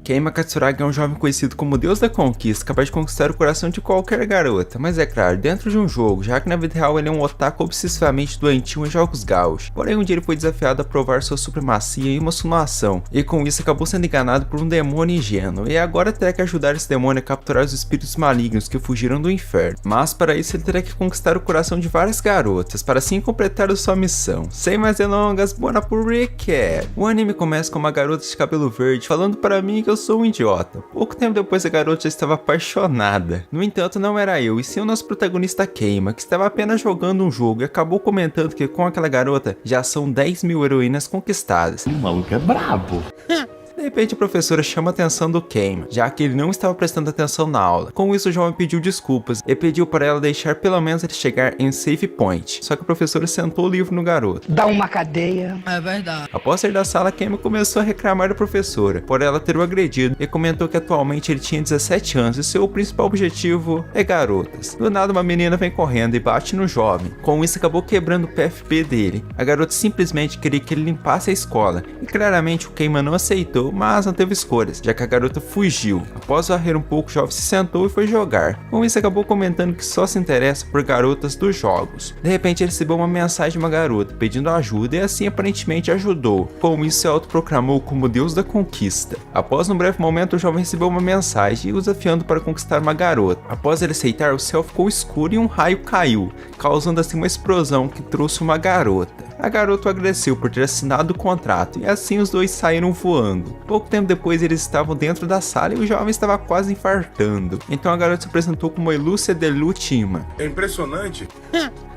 Keima Katsuragi é um jovem conhecido como o Deus da Conquista, capaz de conquistar o coração de qualquer garota, mas é claro, dentro de um jogo, já que na vida real ele é um otaku obsessivamente doentio em jogos gaúchos. Porém, um dia ele foi desafiado a provar sua supremacia em uma simulação, e com isso acabou sendo enganado por um demônio ingênuo, e agora terá que ajudar esse demônio a capturar os espíritos malignos que fugiram do inferno. Mas para isso ele terá que conquistar o coração de várias garotas, para assim completar a sua missão. Sem mais delongas, bora pro recap. O anime começa com uma garota de cabelo verde falando para mim que eu sou um idiota. Pouco tempo depois a garota já estava apaixonada. No entanto, não era eu, e sim o nosso protagonista Keima, que estava apenas jogando um jogo e acabou comentando que com aquela garota já são 10.000 heroínas conquistadas. O maluco é brabo. De repente a professora chama a atenção do Keima, já que ele não estava prestando atenção na aula. Com isso o jovem pediu desculpas e pediu para ela deixar pelo menos ele chegar em save point. Só que a professora sentou o livro no garoto. Dá uma cadeia. É verdade. Após sair da sala, Keima começou a reclamar da professora por ela ter o agredido e comentou que atualmente ele tinha 17 anos e seu principal objetivo é garotas. Do nada uma menina vem correndo e bate no jovem. Com isso acabou quebrando o PFP dele. A garota simplesmente queria que ele limpasse a escola e claramente o Keima não aceitou, mas não teve escolhas, já que a garota fugiu. Após varrer um pouco, o jovem se sentou e foi jogar. Com isso acabou comentando que só se interessa por garotas dos jogos. De repente ele recebeu uma mensagem de uma garota pedindo ajuda e assim aparentemente ajudou. Com isso se autoproclamou como o Deus da Conquista. Após um breve momento o jovem recebeu uma mensagem o desafiando para conquistar uma garota. Após ele aceitar, o céu ficou escuro e um raio caiu, causando assim uma explosão que trouxe uma garota. A garota o agradeceu por ter assinado o contrato e assim os dois saíram voando. Pouco tempo depois eles estavam dentro da sala e o jovem estava quase infartando. Então a garota se apresentou como Elúcia Delutima. É impressionante.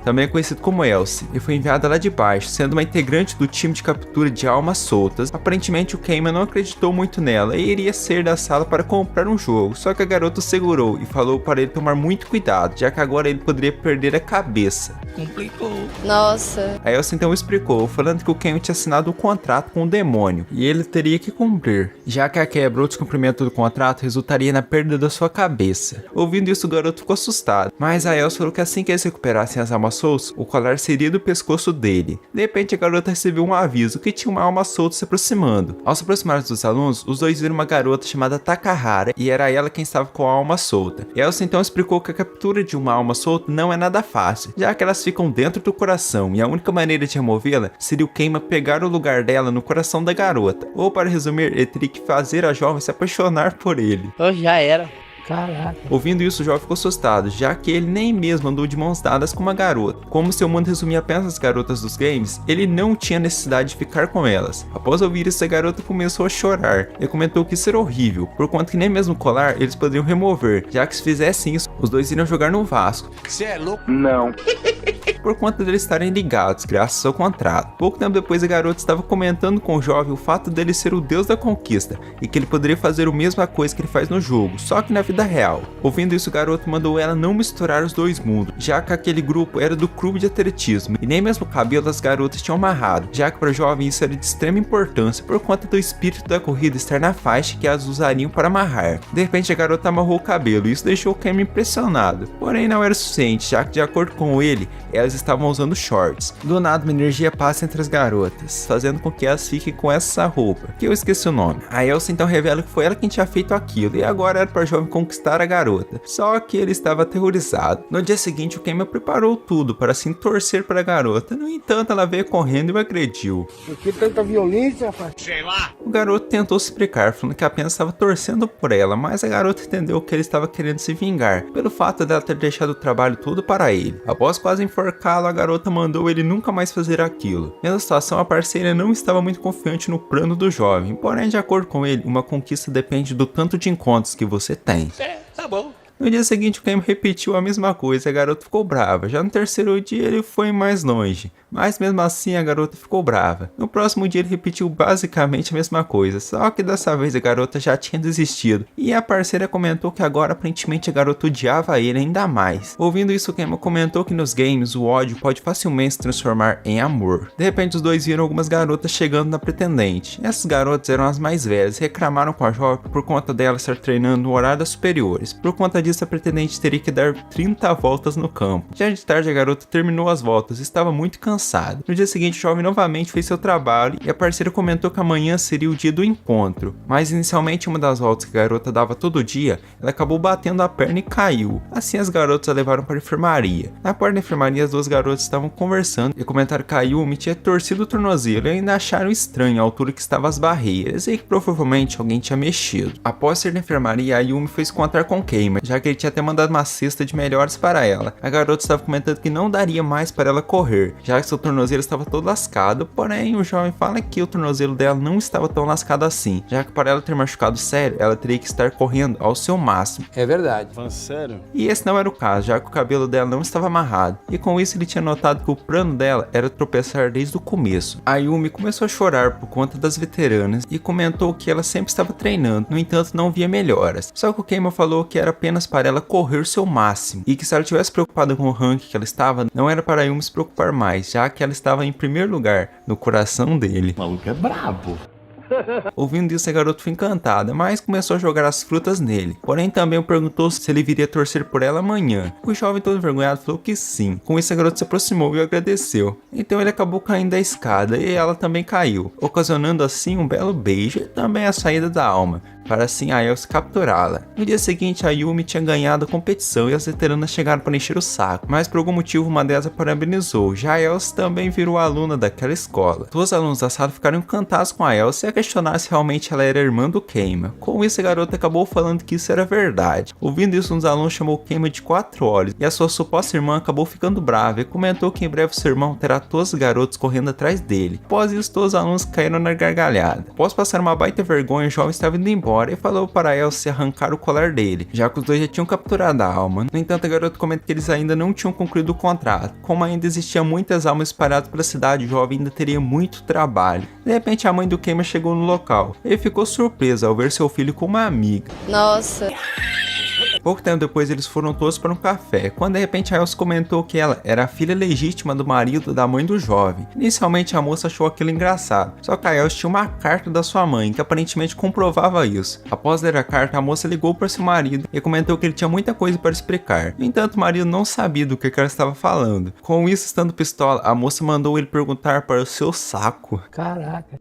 Também é conhecido como Elsie, e foi enviada lá de baixo, sendo uma integrante do time de captura de almas soltas. Aparentemente o Keima não acreditou muito nela e iria sair da sala para comprar um jogo, só que a garota o segurou e falou para ele tomar muito cuidado, já que agora ele poderia perder a cabeça. Complicou. Nossa. A Elsie então explicou, falando que o Keima tinha assinado um contrato com o demônio, e ele teria que cumprir, já que a quebra ou descumprimento do contrato resultaria na perda da sua cabeça. Ouvindo isso o garoto ficou assustado, mas a Elsie falou que assim que eles recuperassem as almas soltas, o colar seria do pescoço dele. De repente a garota recebeu um aviso que tinha uma alma solta se aproximando. Ao se aproximar dos alunos, os dois viram uma garota chamada Takahara e era ela quem estava com a alma solta. Elsa então explicou que a captura de uma alma solta não é nada fácil, já que elas ficam dentro do coração e a única maneira de removê-la seria o Keima pegar o lugar dela no coração da garota. Ou para resumir, ele teria que fazer a jovem se apaixonar por ele. Eu já era. Caraca. Ouvindo isso, o jovem ficou assustado, já que ele nem mesmo andou de mãos dadas com uma garota. Como seu mundo resumia apenas as garotas dos games, ele não tinha necessidade de ficar com elas. Após ouvir isso, a garota começou a chorar e comentou que isso era horrível, por conta que nem mesmo o colar eles poderiam remover, já que se fizessem isso, os dois iriam jogar no Vasco. Você é louco? Não. Por conta deles estarem ligados, graças ao contrato. Pouco tempo depois, a garota estava comentando com o jovem o fato dele ser o Deus da Conquista e que ele poderia fazer a mesma coisa que ele faz no jogo, só que na vida real. Ouvindo isso, o garoto mandou ela não misturar os dois mundos, já que aquele grupo era do clube de atletismo e nem mesmo o cabelo das garotas tinham amarrado, já que para o jovem isso era de extrema importância por conta do espírito da corrida estar na faixa que elas usariam para amarrar. De repente, a garota amarrou o cabelo e isso deixou o Keima impressionado. Porém, não era suficiente, já que de acordo com ele, elas estavam usando shorts. Do nada, uma energia passa entre as garotas, fazendo com que elas fiquem com essa roupa, que eu esqueci o nome. A Elsa então revela que foi ela quem tinha feito aquilo, e agora era para o jovem conquistar a garota. Só que ele estava aterrorizado. No dia seguinte, o Keima preparou tudo para assim torcer para a garota. No entanto, ela veio correndo e o agrediu. Por que tanta violência, rapaz? Sei lá. O garoto tentou se explicar, falando que apenas estava torcendo por ela, mas a garota entendeu que ele estava querendo se vingar, pelo fato dela ter deixado o trabalho todo para ele. Após quase enforcá-lo, a garota mandou ele nunca mais fazer aquilo. Nessa situação, a parceira não estava muito confiante no plano do jovem, porém, de acordo com ele, uma conquista depende do tanto de encontros que você tem. Tá bom. No dia seguinte, o Keima repetiu a mesma coisa e a garota ficou brava. Já no terceiro dia, ele foi mais longe, mas mesmo assim a garota ficou brava. No próximo dia, ele repetiu basicamente a mesma coisa, só que dessa vez a garota já tinha desistido. E a parceira comentou que agora aparentemente a garota odiava ele ainda mais. Ouvindo isso, o Keima comentou que nos games o ódio pode facilmente se transformar em amor. De repente, os dois viram algumas garotas chegando na pretendente. Essas garotas eram as mais velhas e reclamaram com a jovem por conta dela estar treinando no horário das superiores. Por conta disso, disso, a pretendente teria que dar 30 voltas no campo. Já de tarde, a garota terminou as voltas e estava muito cansada. No dia seguinte, o jovem novamente fez seu trabalho e a parceira comentou que amanhã seria o dia do encontro. Mas inicialmente, uma das voltas que a garota dava todo dia, ela acabou batendo a perna e caiu. Assim, as garotas a levaram para a enfermaria. Na porta da enfermaria, as duas garotas estavam conversando e comentaram que a Yumi tinha torcido o tornozelo e ainda acharam estranho a altura que estavam as barreiras e que provavelmente alguém tinha mexido. Após ser na enfermaria, a Yumi foi se encontrar com Keima, já que ele tinha até mandado uma cesta de melhores para ela. A garota estava comentando que não daria mais para ela correr, já que seu tornozelo estava todo lascado, porém o jovem fala que o tornozelo dela não estava tão lascado assim, já que para ela ter machucado sério, ela teria que estar correndo ao seu máximo. É verdade. Sério? E esse não era o caso, já que o cabelo dela não estava amarrado, e com isso ele tinha notado que o plano dela era tropeçar desde o começo. A Yumi começou a chorar por conta das veteranas e comentou que ela sempre estava treinando, no entanto não via melhoras. Só que o Keima falou que era apenas para ela correr o seu máximo, e que se ela tivesse preocupada com o ranking que ela estava, não era para a Yumi se preocupar mais, já que ela estava em primeiro lugar, no coração dele. O maluco é brabo. Ouvindo isso, a garota foi encantada, mas começou a jogar as frutas nele. Porém, também perguntou se ele viria torcer por ela amanhã. O jovem, todo envergonhado, falou que sim. Com isso, a garota se aproximou e agradeceu. Então ele acabou caindo da escada e ela também caiu, ocasionando assim um belo beijo e também a saída da alma, para assim a Elsa capturá-la. No dia seguinte, a Yumi tinha ganhado a competição e as veteranas chegaram para encher o saco, mas por algum motivo uma delas a parabenizou. Já a Elsa também virou aluna daquela escola. Todos os alunos da sala ficaram encantados com a Elsa e a questionaram se realmente ela era irmã do Keima. Com isso, a garota acabou falando que isso era verdade. Ouvindo isso, um dos alunos chamou o Keima de 4 olhos e a sua suposta irmã acabou ficando brava e comentou que em breve seu irmão terá todos os garotos correndo atrás dele. Após isso, todos os alunos caíram na gargalhada. Após passar uma baita vergonha, o jovem estava indo embora e falou para Elsa arrancar o colar dele, já que os dois já tinham capturado a alma. No entanto, a garota comenta que eles ainda não tinham concluído o contrato. Como ainda existiam muitas almas espalhadas pela cidade, o jovem ainda teria muito trabalho. De repente, a mãe do Keima chegou no local. Ele ficou surpreso ao ver seu filho com uma amiga. Nossa. Pouco tempo depois, eles foram todos para um café, quando de repente a Elsa comentou que ela era a filha legítima do marido da mãe do jovem. Inicialmente a moça achou aquilo engraçado, só que a Elsa tinha uma carta da sua mãe, que aparentemente comprovava isso. Após ler a carta, a moça ligou para seu marido e comentou que ele tinha muita coisa para explicar. No entanto, o marido não sabia do que ela estava falando. Com isso, estando pistola, a moça mandou ele perguntar para o seu saco. Caraca.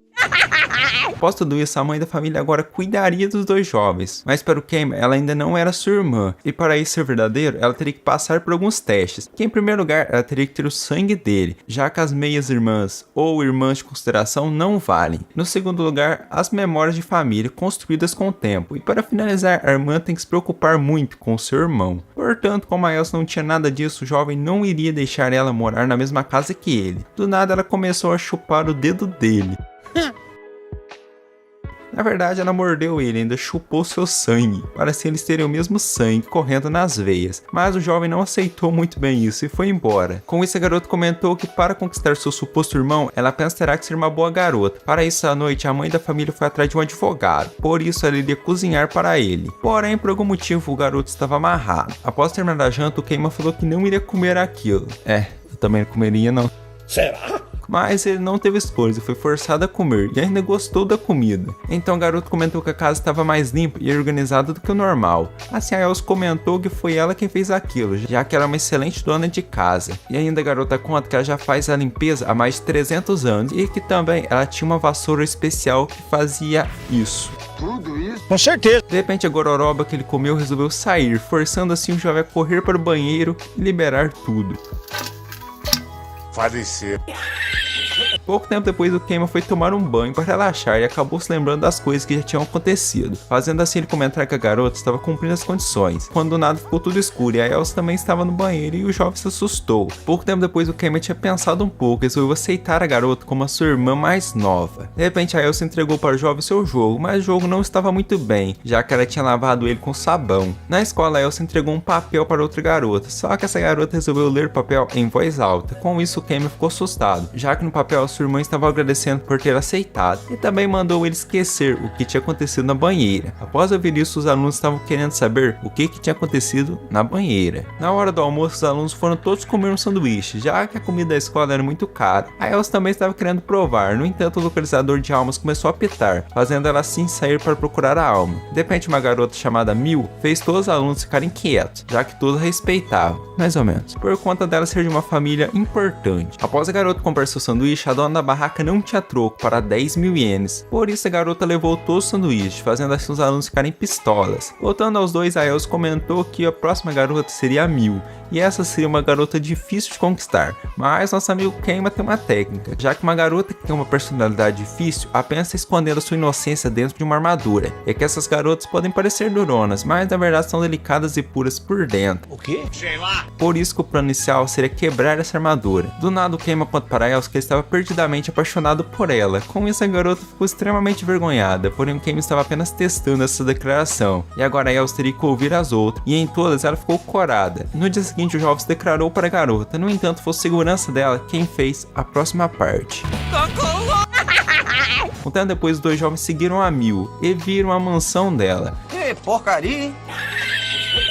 Após tudo isso, a mãe da família agora cuidaria dos dois jovens, mas para o Keima, ela ainda não era sua irmã, e para isso ser verdadeiro, ela teria que passar por alguns testes, que em primeiro lugar, ela teria que ter o sangue dele, já que as meias irmãs ou irmãs de consideração não valem. No segundo lugar, as memórias de família construídas com o tempo, e para finalizar, a irmã tem que se preocupar muito com seu irmão. Portanto, como a Elsa não tinha nada disso, o jovem não iria deixar ela morar na mesma casa que ele. Do nada, ela começou a chupar o dedo dele. Na verdade, ela mordeu ele e ainda chupou seu sangue, para assim eles terem o mesmo sangue correndo nas veias. Mas o jovem não aceitou muito bem isso e foi embora. Com isso, a garota comentou que para conquistar seu suposto irmão, ela apenas terá que ser uma boa garota. Para isso, à noite, a mãe da família foi atrás de um advogado, por isso ela iria cozinhar para ele. Porém, por algum motivo, o garoto estava amarrado. Após terminar a janta, o Keima falou que não iria comer aquilo. Eu também não comeria não. Será? Mas ele não teve escolha e foi forçado a comer, e ainda gostou da comida. Então o garoto comentou que a casa estava mais limpa e organizada do que o normal. Assim, a Elsa comentou que foi ela quem fez aquilo, já que ela é uma excelente dona de casa. E ainda a garota conta que ela já faz a limpeza há mais de 300 anos e que também ela tinha uma vassoura especial que fazia isso. Tudo isso? Com certeza. De repente, a gororoba que ele comeu resolveu sair, forçando assim o jovem a correr para o banheiro e liberar tudo. Falecer. Pouco tempo depois, o Keima foi tomar um banho para relaxar e acabou se lembrando das coisas que já tinham acontecido, fazendo assim ele comentar que a garota estava cumprindo as condições, quando do nada ficou tudo escuro e a Elsa também estava no banheiro e o jovem se assustou. Pouco tempo depois, o Keima tinha pensado um pouco e resolveu aceitar a garota como a sua irmã mais nova. De repente, a Elsa entregou para o jovem seu jogo, mas o jogo não estava muito bem, já que ela tinha lavado ele com sabão. Na escola, a Elsa entregou um papel para outra garota, só que essa garota resolveu ler o papel em voz alta. Com isso, o Keima ficou assustado, já que no papel a sua sua irmã estava agradecendo por ter aceitado e também mandou ele esquecer o que tinha acontecido na banheira. Após ouvir isso, os alunos estavam querendo saber o que tinha acontecido na banheira. Na hora do almoço, os alunos foram todos comer um sanduíche, já que a comida da escola era muito cara. A Elsa também estava querendo provar, no entanto o localizador de almas começou a apitar, fazendo ela assim sair para procurar a alma. De repente uma garota chamada Mil fez todos os alunos ficarem quietos, já que todos a respeitavam, mais ou menos, por conta dela ser de uma família importante. Após a garota comprar seu sanduíche, a dona da barraca não tinha troco para 10.000 ienes, por isso a garota levou todos os sanduíches, fazendo assim os alunos ficarem pistolas. Voltando aos dois, a Elsa comentou que a próxima garota seria a Mil, e essa seria uma garota difícil de conquistar, mas nosso amigo Keima tem uma técnica, já que uma garota que tem uma personalidade difícil apenas está escondendo sua inocência dentro de uma armadura. É que essas garotas podem parecer duronas, mas na verdade são delicadas e puras por dentro. O quê? Sei lá. Por isso que o plano inicial seria quebrar essa armadura. Do nada o Keima conta para Elsa que ele estava perdidamente apaixonado por ela. Com isso a garota ficou extremamente envergonhada, porém o Keima estava apenas testando essa declaração, e agora a Elsa teria que ouvir as outras, e em todas ela ficou corada. No dia seguinte o jovem se declarou para a garota, no entanto foi segurança dela quem fez a próxima parte. Um tempo depois os dois jovens seguiram a Mil e viram a mansão dela. Que porcaria, hein?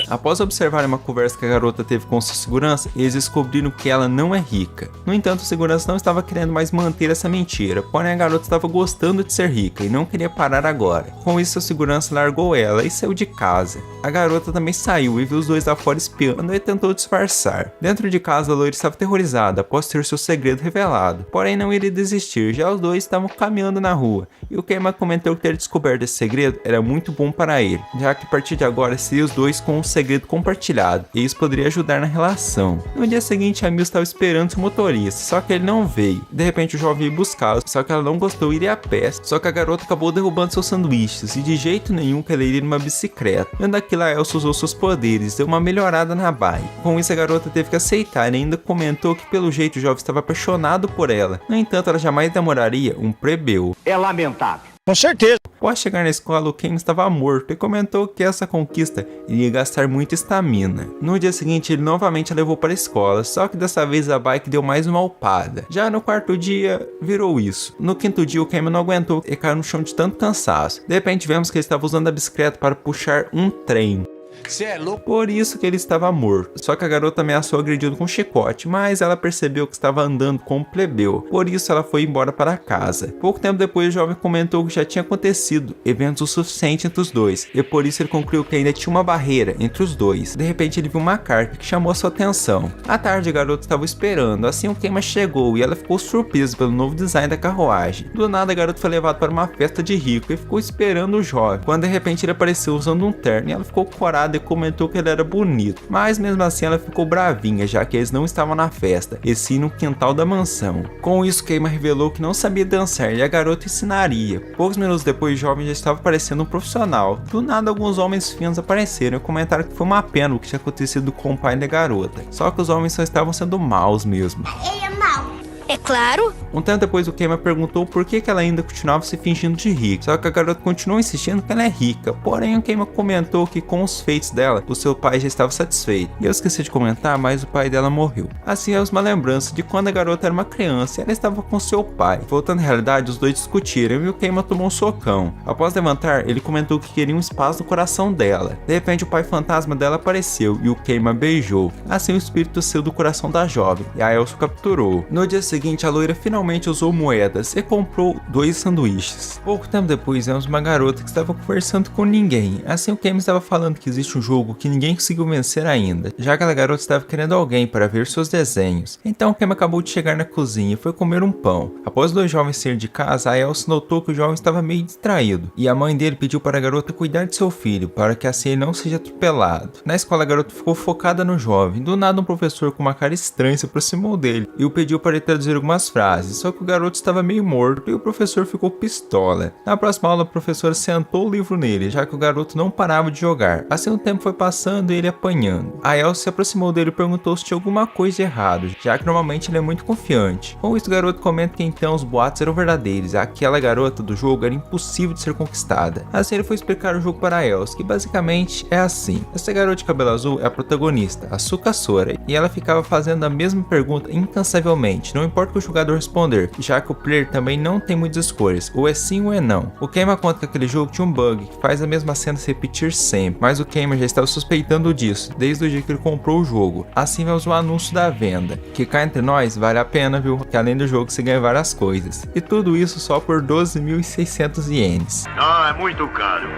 Após observarem uma conversa que a garota teve com sua segurança, eles descobriram que ela não é rica. No entanto, o segurança não estava querendo mais manter essa mentira, porém a garota estava gostando de ser rica e não queria parar agora. Com isso, a segurança largou ela e saiu de casa. A garota também saiu e viu os dois lá fora espiando e tentou disfarçar. Dentro de casa, a loira estava aterrorizada após ter seu segredo revelado, porém não iria desistir, já os dois estavam caminhando na rua, e o Keima comentou que ter descoberto esse segredo era muito bom para ele, já que a partir de agora seria os dois com um segredo compartilhado, e isso poderia ajudar na relação. No dia seguinte, a Mil estava esperando seu motorista, só que ele não veio. De repente o jovem ia buscá-lo, só que ela não gostou e iria a pé, só que a garota acabou derrubando seus sanduíches, e de jeito nenhum que ela iria numa bicicleta. Vendo aquilo, a Elsa usou seus poderes, deu uma melhorada na bike. Com isso a garota teve que aceitar e ainda comentou que pelo jeito o jovem estava apaixonado por ela. No entanto, ela jamais namoraria um plebeu. É lamentável. Com certeza. Após chegar na escola, o Ken estava morto e comentou que essa conquista iria gastar muita estamina. No dia seguinte, ele novamente a levou para a escola, só que dessa vez a bike deu mais uma upada. Já no quarto dia, virou isso. No quinto dia, o Ken não aguentou e caiu no chão de tanto cansaço. De repente, vemos que ele estava usando a bicicleta para puxar um trem. Cê é louco. Por isso que ele estava morto. Só que a garota ameaçou agredi-lo com um chicote, mas ela percebeu que estava andando com um plebeu. Por isso ela foi embora para casa. Pouco tempo depois o jovem comentou que já tinha acontecido eventos o suficiente entre os dois, e por isso ele concluiu que ainda tinha uma barreira entre os dois. De repente ele viu uma carta que chamou sua atenção. À tarde a garota estava esperando, assim o Keima chegou e ela ficou surpresa pelo novo design da carruagem. Do nada a garota foi levada para uma festa de rico e ficou esperando o jovem, quando de repente ele apareceu usando um terno e ela ficou corada e comentou que ele era bonito, mas mesmo assim ela ficou bravinha, já que eles não estavam na festa, e sim no quintal da mansão. Com isso, Keima revelou que não sabia dançar e a garota ensinaria. Poucos minutos depois, o jovem já estava parecendo um profissional. Do nada, alguns homens finos apareceram e comentaram que foi uma pena o que tinha acontecido com o pai da garota, só que os homens só estavam sendo maus mesmo. Ele é mau. É claro. Um tempo depois o Keima perguntou por que ela ainda continuava se fingindo de rica, só que a garota continuou insistindo que ela é rica, porém o Keima comentou que com os feitos dela, o seu pai já estava satisfeito. E eu esqueci de comentar, mas o pai dela morreu. Assim é uma lembrança de quando a garota era uma criança e ela estava com seu pai. Voltando à realidade, os dois discutiram e o Keima tomou um socão. Após levantar, ele comentou que queria um espaço no coração dela. De repente o pai fantasma dela apareceu e o Keima beijou. Assim o espírito saiu do coração da jovem e a Elsa o capturou. No dia seguinte, a loira finalmente usou moedas e comprou 2 sanduíches. Pouco tempo depois, vemos uma garota que estava conversando com ninguém. Assim, o Keima estava falando que existe um jogo que ninguém conseguiu vencer ainda, já que aquela garota estava querendo alguém para ver seus desenhos. Então, o Keima acabou de chegar na cozinha e foi comer um pão. Após os dois jovens saírem de casa, a Elsa notou que o jovem estava meio distraído, e a mãe dele pediu para a garota cuidar de seu filho, para que assim ele não seja atropelado. Na escola, a garota ficou focada no jovem. Do nada, um professor com uma cara estranha se aproximou dele e o pediu para ele traduzir algumas frases, só que o garoto estava meio morto e o professor ficou pistola. Na próxima aula, a professora sentou o livro nele, já que o garoto não parava de jogar. Assim o tempo foi passando e ele apanhando. A Elsa se aproximou dele e perguntou se tinha alguma coisa de errado, já que normalmente ele é muito confiante. Com isso, o garoto comenta que então os boatos eram verdadeiros, aquela garota do jogo era impossível de ser conquistada. Assim ele foi explicar o jogo para a Elsa, que basicamente é assim. Essa garota de cabelo azul é a protagonista, a Suka Sora, e ela ficava fazendo a mesma pergunta incansavelmente, não importa o o jogador responder, já que o player também não tem muitas escolhas, ou é sim ou é não. O Keima conta que aquele jogo tinha um bug que faz a mesma cena se repetir sempre, mas o Keima já estava suspeitando disso desde o dia que ele comprou o jogo. Assim vemos o anúncio da venda, que cá entre nós vale a pena, viu, que além do jogo você ganha várias coisas. E tudo isso só por 12.600 ienes. Ah, é muito caro.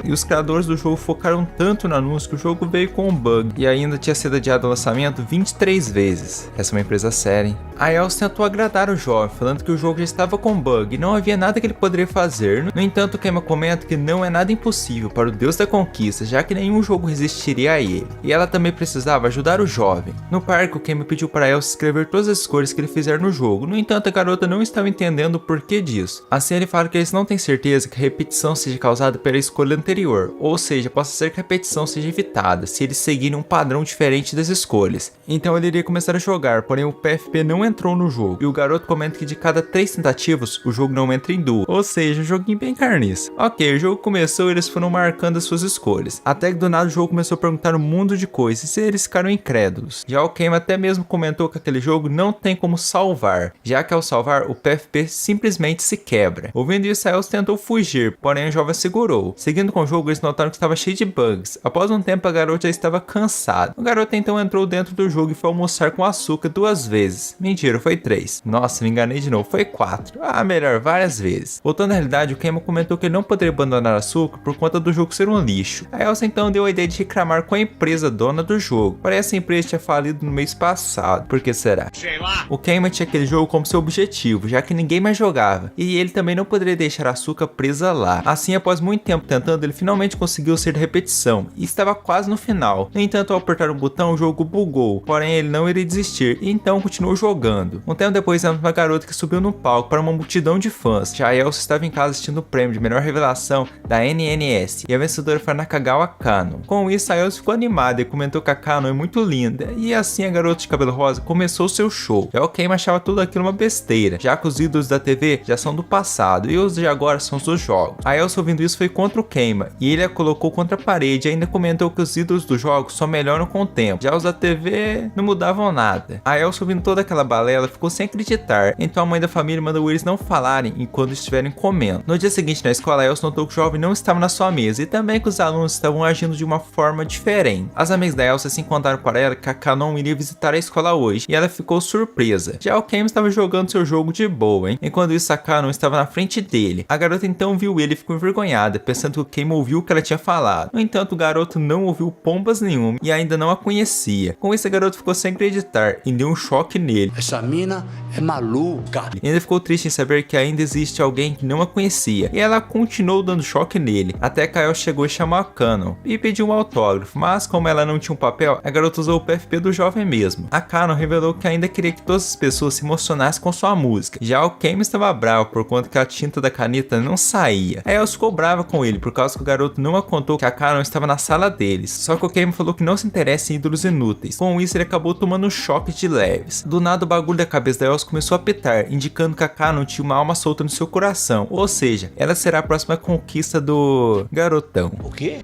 E os criadores do jogo focaram tanto no anúncio que o jogo veio com um bug e ainda tinha sido adiado o lançamento 23 vezes. Essa é uma empresa séria, hein? A EOS tentou agradar o jovem, falando que o jogo já estava com bug e não havia nada que ele poderia fazer. No entanto, o Keima comenta que não é nada impossível para o Deus da Conquista, já que nenhum jogo resistiria a ele. E ela também precisava ajudar o jovem. No parque, o Keima pediu para a EOS escrever todas as escolhas que ele fizer no jogo. No entanto, a garota não estava entendendo o porquê disso. Assim, ele fala que eles não têm certeza que a repetição seja causada pela escolha anterior, ou seja, possa ser que a repetição seja evitada se eles seguirem um padrão diferente das escolhas. Então ele iria começar a jogar, porém o PFP não entrou no jogo. E o garoto comenta que de cada 3 tentativas, o jogo não entra em duas, ou seja, um joguinho bem carniça. Ok, o jogo começou e eles foram marcando as suas escolhas, até que do nada o jogo começou a perguntar um mundo de coisas e eles ficaram incrédulos. Já o Keima até mesmo comentou que aquele jogo não tem como salvar, já que ao salvar o PFP simplesmente se quebra. Ouvindo isso, a EOS tentou fugir, porém o jovem segurou. Seguindo com o jogo, eles notaram que estava cheio de bugs. Após um tempo, a garota já estava cansada. O garoto então entrou dentro do jogo e foi almoçar com açúcar 2 vezes. Mentira, foi 3. Nossa, me enganei de novo, foi 4. Ah, melhor, várias vezes. Voltando à realidade, o Keima comentou que ele não poderia abandonar açúcar por conta do jogo ser um lixo. A EOS então deu a ideia de reclamar com a empresa dona do jogo, porém essa empresa tinha falido no mês passado. Por que será? Sei lá. O Keima tinha aquele jogo como seu objetivo, já que ninguém mais jogava, e ele também não poderia deixar a açúcar presa lá. Assim, após muito tempo tentando, ele finalmente conseguiu ser de repetição, e estava quase no final. No entanto, ao apertar um botão, o jogo bugou, porém ele não iria desistir, e então continuou jogando. Um tempo depois, vemos uma garota que subiu no palco para uma multidão de fãs. Já a Elsa estava em casa assistindo o prêmio de melhor revelação da NNS, e a vencedora foi a Nakagawa Kano. Com isso, a Elsa ficou animada e comentou que a Kano é muito linda, e assim a garota de cabelo rosa começou seu show. Já o Keima achava tudo aquilo uma besteira, já que os ídolos da TV já são do passado, e os de agora são os dos jogos. A Elsa, ouvindo isso, foi contra o Keima, e ele a colocou contra a parede e ainda comentou que os ídolos dos jogos só melhoram com o tempo, já os da TV não mudavam nada. A Elsa, ouvindo toda aquela balela, ficou sem acreditar, então a mãe da família mandou eles não falarem enquanto estiverem comendo. No dia seguinte na escola, a Elsa notou que o jovem não estava na sua mesa e também que os alunos estavam agindo de uma forma diferente. As amigas da Elsa se contaram para ela que a Kanon iria visitar a escola hoje, e ela ficou surpresa. Já o Keima estava jogando seu jogo de boa, hein? Enquanto isso, a Kanon estava na frente dele. A garota então viu ele e ficou envergonhada, pensando que o Keima ouviu o que ela tinha falado. No entanto, o garoto não ouviu pombas nenhuma e ainda não a conhecia. Com isso, a garota ficou sem acreditar e deu um choque nele. Essa mina é maluca. E ainda ficou triste em saber que ainda existe alguém que não a conhecia, e ela continuou dando choque nele, até que a Elsa chegou e chamou a Kanon e pediu um autógrafo, mas como ela não tinha um papel, a garota usou o PFP do jovem mesmo. A Kanon revelou que ainda queria que todas as pessoas se emocionassem com sua música. Já o Keima estava bravo por conta que a tinta da caneta não saía. A Elsa ficou brava com ele por causa que o garoto não a contou que a Kanon estava na sala deles, só que o Keima falou que não se interessa em ídolos inúteis. Com isso, ele acabou tomando um choque de leves. Do nada, o bagulho da cabeça da Elsa começou a apitar, indicando que a Kanon tinha uma alma solta no seu coração, ou seja, ela será a próxima conquista do garotão. O quê?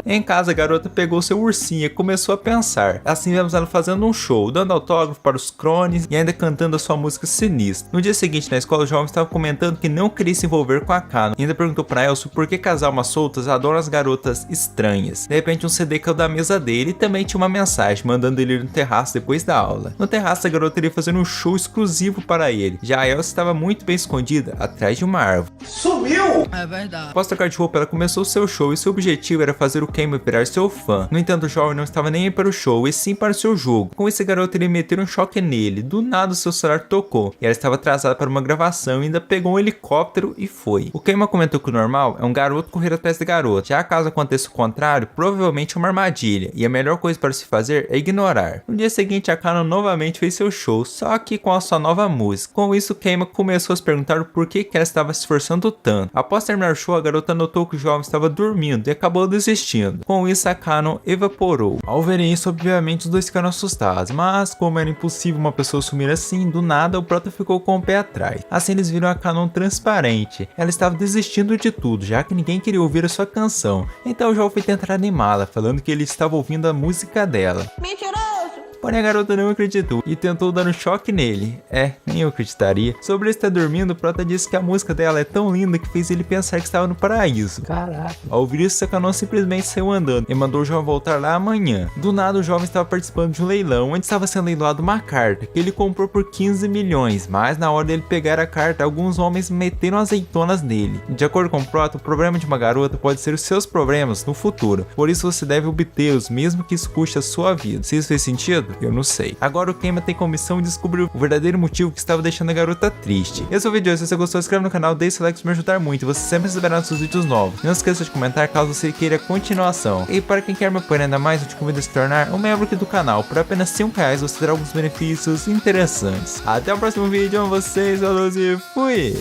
Em casa, a garota pegou seu ursinho e começou a pensar. Assim vemos ela fazendo um show, dando autógrafo para os crones e ainda cantando a sua música sinistra. No dia seguinte na escola, o jovem estava comentando que não queria se envolver com a Kanon e ainda perguntou para Elsa por que as almas soltas adoram as garotas estranhas. De repente, um CD caiu da mesa dele e também tinha uma mensagem mandando ele ir no terraço depois da aula. No terraço, a garota iria fazer um show exclusivo para ele. Já a Elsa estava muito bem escondida atrás de uma árvore. Sumiu! É verdade. Após trocar de roupa, ela começou seu show e seu objetivo era fazer o Keima virar seu fã. No entanto, o jovem não estava nem aí para o show, e sim para o seu jogo. Com esse garoto, ele meteu um choque nele. Do nada, o seu celular tocou, e ela estava atrasada para uma gravação e ainda pegou um helicóptero e foi. O Keima comentou que o normal é um garoto correr atrás da garota. Já caso aconteça o contrário, provavelmente é uma armadilha, e a melhor coisa para se fazer é ignorar. No dia seguinte, a Kanon novamente fez seu show, só que com a sua nova música. Com isso, o Keima começou a se perguntar por que ela estava se esforçando tanto. Após terminar o show, a garota notou que o jovem estava dormindo e acabou desistindo. Com isso, a Kanon evaporou. Ao verem isso, obviamente os dois ficaram assustados, mas como era impossível uma pessoa sumir assim, do nada o prota ficou com o pé atrás. Assim eles viram a Kanon transparente. Ela estava desistindo de tudo, já que ninguém queria ouvir a sua canção. Então o jovem foi tentar animá-la, falando que ele estava ouvindo a música dela. Mentiroso! Porém a garota não acreditou e tentou dar um choque nele. Nem eu acreditaria. Sobre ele estar dormindo, o prota disse que a música dela é tão linda que fez ele pensar que estava no paraíso. Caraca. Ao ouvir isso, Sakanon simplesmente saiu andando e mandou o jovem voltar lá amanhã. Do nada, o jovem estava participando de um leilão onde estava sendo leiloado uma carta que ele comprou por 15 milhões, mas na hora dele pegar a carta, alguns homens meteram azeitonas nele. De acordo com o prota, o problema de uma garota pode ser os seus problemas no futuro, por isso você deve obtê-los mesmo que isso custe a sua vida. Se isso fez sentido? Eu não sei. Agora o Keima tem como missão de descobrir o verdadeiro motivo que estava deixando a garota triste. Esse é o vídeo de hoje. Se você gostou, se inscreve no canal, deixe seu like para me ajudar muito e você sempre receberá nossos vídeos novos. Não esqueça de comentar caso você queira a continuação. E para quem quer me apoiar ainda mais, eu te convido a se tornar um membro aqui do canal. Por apenas R$5 você terá alguns benefícios interessantes. Até o próximo vídeo, amo vocês, falou e fui!